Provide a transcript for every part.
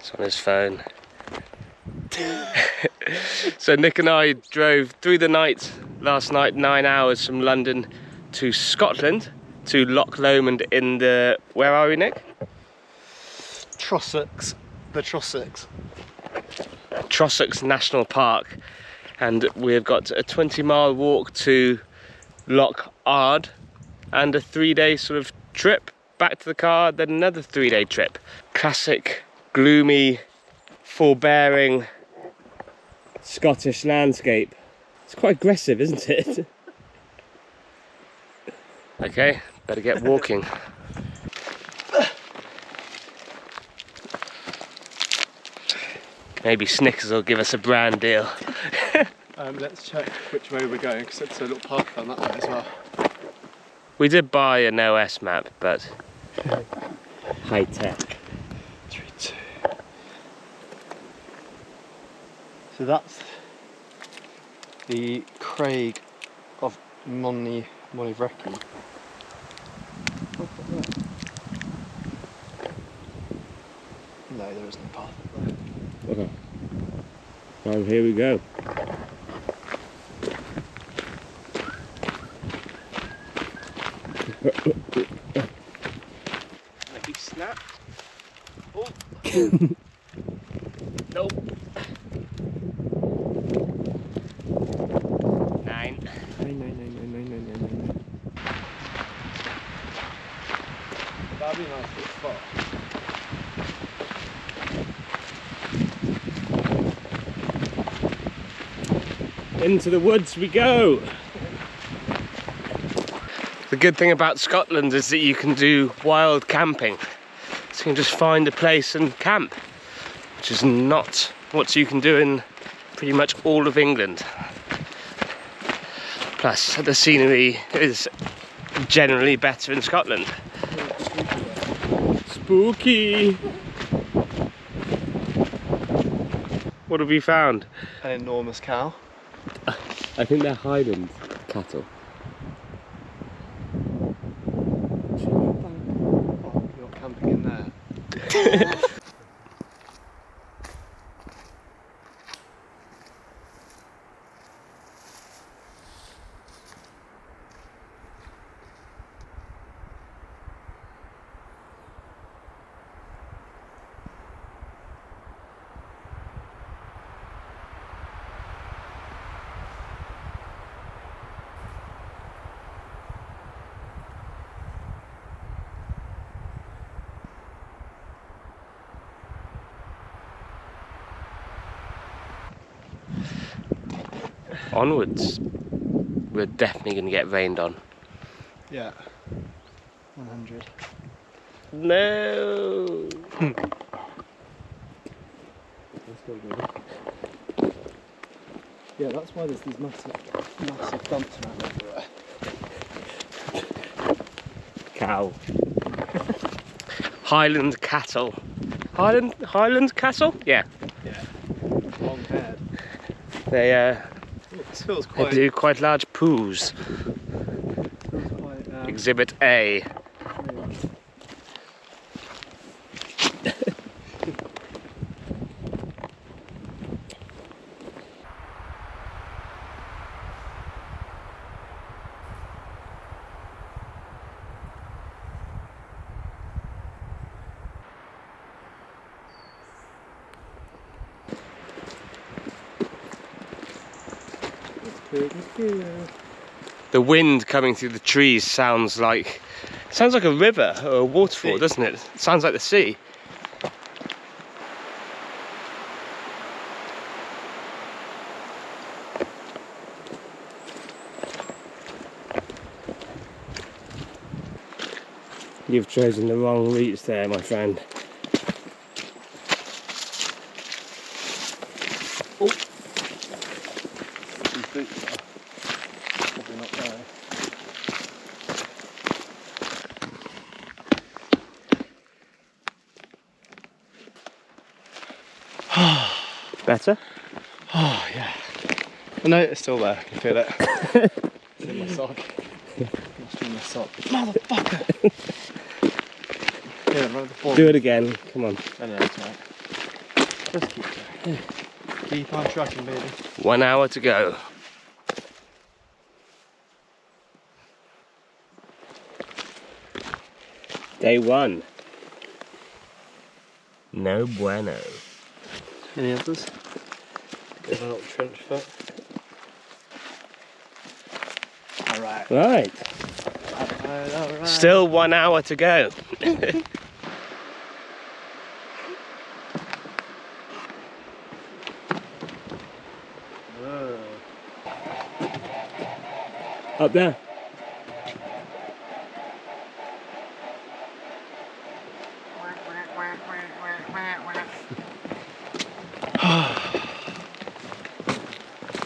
It's on his phone. So Nick and I drove through the night last night, 9 hours from London to Scotland, to Loch Lomond in the... Where are we, Nick? Trossachs. The Trossachs. Trossachs National Park. And we've got a 20-mile walk to Loch Ard and a 3-day sort of trip back to the car, then another 3-day trip. Classic, gloomy, forbearing Scottish landscape. It's quite aggressive, isn't it? Okay, better get walking. Maybe Snickers will give us a brand deal. Let's check which way we're going, because it's a little path down that way as well. We did buy an OS map, but high tech. 3, 2. So that's the Craig of Monivrecki. No, there is no path up there. Okay. Well, here we go. Maybe snap. Oh. Nope. 9. 9. That'd be a nice little spot. Into the woods we go. The good thing about Scotland is that you can do wild camping. So you can just find a place and camp, which is not what you can do in pretty much all of England. Plus, the scenery is generally better in Scotland. Spooky! What have we found? An enormous cow. I think they're Highland cattle. Oh, you're camping in there. Onwards. We're definitely going to get rained on. Yeah. 100. No. Yeah, that's why there's these massive dumps around everywhere. Cow. Highland Cattle. Highland Cattle? Yeah. Yeah. Long haired. They This feels quite. they do quite large poos. Quite, Exhibit A. The wind coming through the trees sounds like a river or a waterfall, doesn't it? It sounds like the sea. You've chosen the wrong routes there, my friend. Oh. These boots are probably not there. Better? Oh yeah. No, it's still there. I can feel it. It's in my sock. It's in my sock. Motherfucker! Yeah, run the ball. Do it again. Come on. No, it's right. Just keep going. Keep on trucking, baby. 1 hour to go. Day 1. No bueno. Any others? Get a little trench foot. Alright. Right. Alright. Still 1 hour to go. Up there.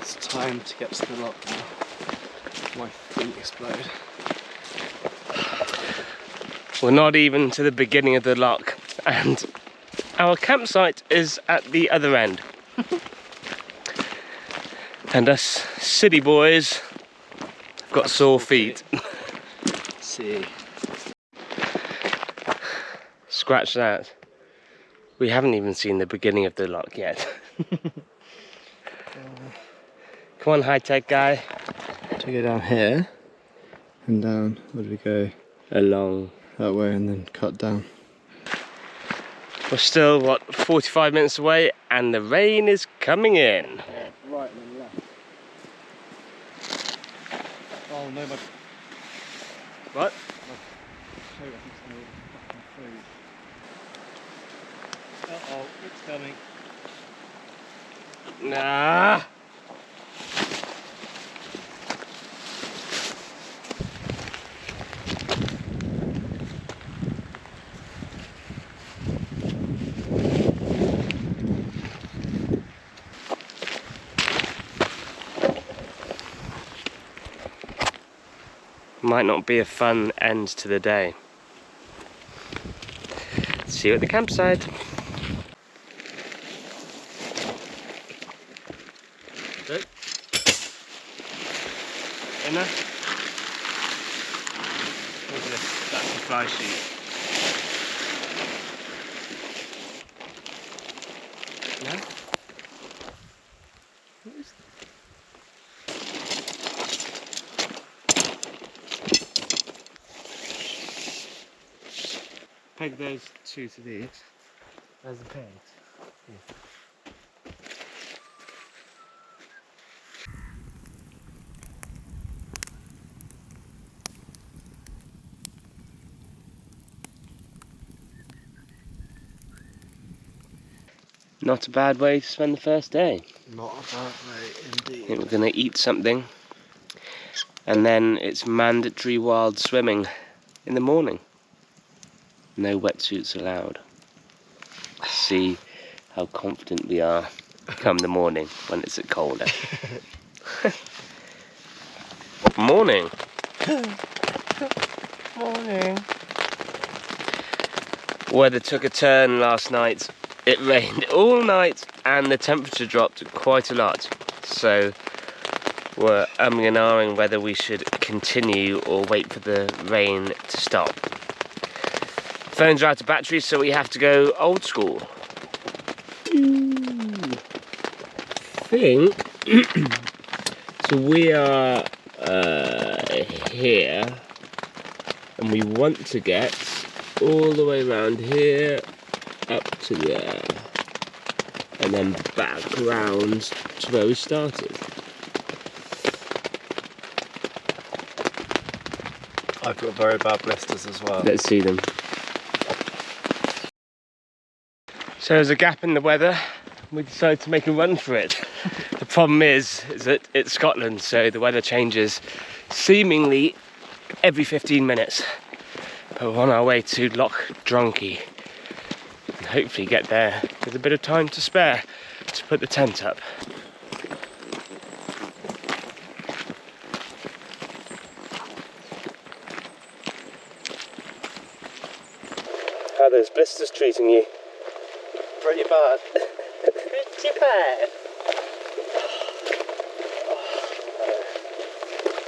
It's time to get to the lock now. My feet explode. We're not even to the beginning of the loch, and our campsite is at the other end. And us city boys have got sore feet. See. Scratch that. We haven't even seen the beginning of the loch yet. Come on, high-tech guy. To go down here and down, where do we go? Along. That way and then cut down. We're still, what, 45 minutes away, and the rain is coming in. Right and then left. Oh no, my What? coat I think's made of fucking food. Uh-oh, it's coming. Nah. Might not be a fun end to the day. See you at the campsite. Good. Inner. Look at this, that's the fly sheet. No? What is that? Peg those two to these. There's the pegs. Yeah. Not a bad way to spend the first day. Not a bad way I indeed. think we're going to eat something, and then it's mandatory wild swimming in the morning. No wetsuits allowed. See how confident we are come the morning when it's colder. Morning. Morning. Weather took a turn last night. It rained all night and the temperature dropped quite a lot. So we're umming and ahhing whether we should continue or wait for the rain to stop. Phones are out of battery, so we have to go old school. I think so. We are here, and we want to get all the way around here up to there, and then back round to where we started. I've got very bad blisters as well. Let's see them. So there's a gap in the weather. We decided to make a run for it. The problem is that it's Scotland, so the weather changes seemingly every 15 minutes. But we're on our way to Loch Drunkie, and hopefully get there with a bit of time to spare to put the tent up. How are those blisters treating you? Pretty bad. Pretty bad.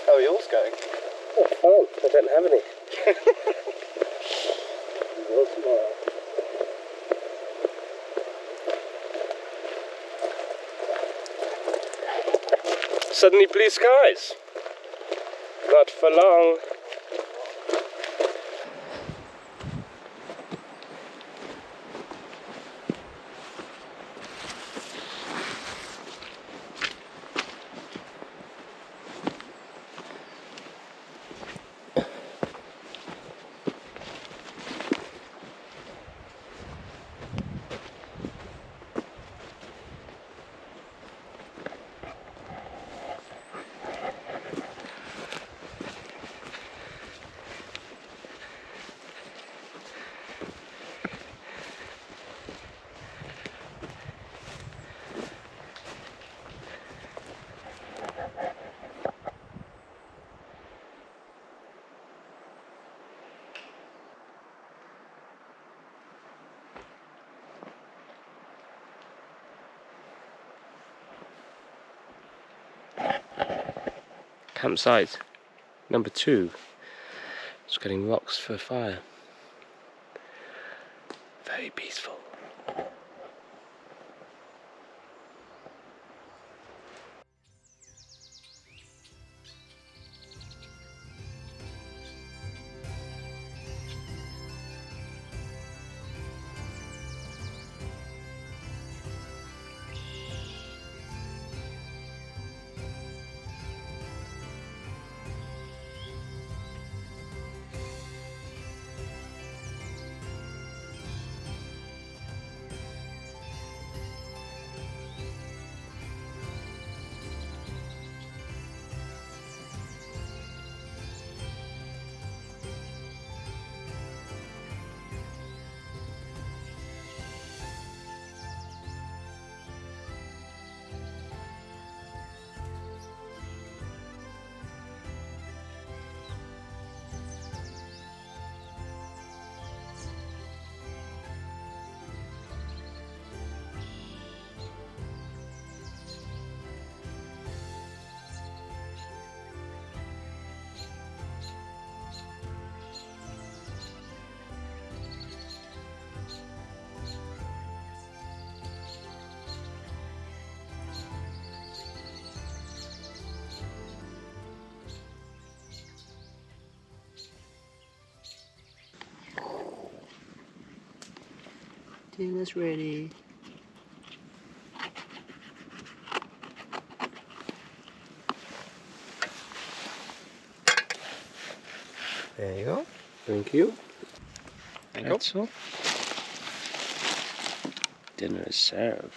How are yours going? Oh, I don't have any. Well, tomorrow. Suddenly blue skies. Not for long. Campsite number 2. Just getting rocks for a fire. Very peaceful. Dinner's ready. There you go. Thank you. That's all. Dinner is served.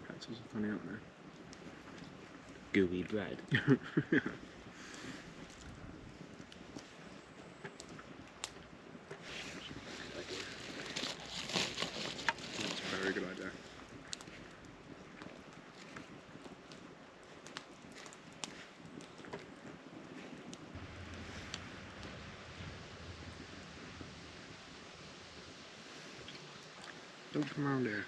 Pretzels are funny, aren't they? Gooey bread. That's a very good idea. Don't come around here.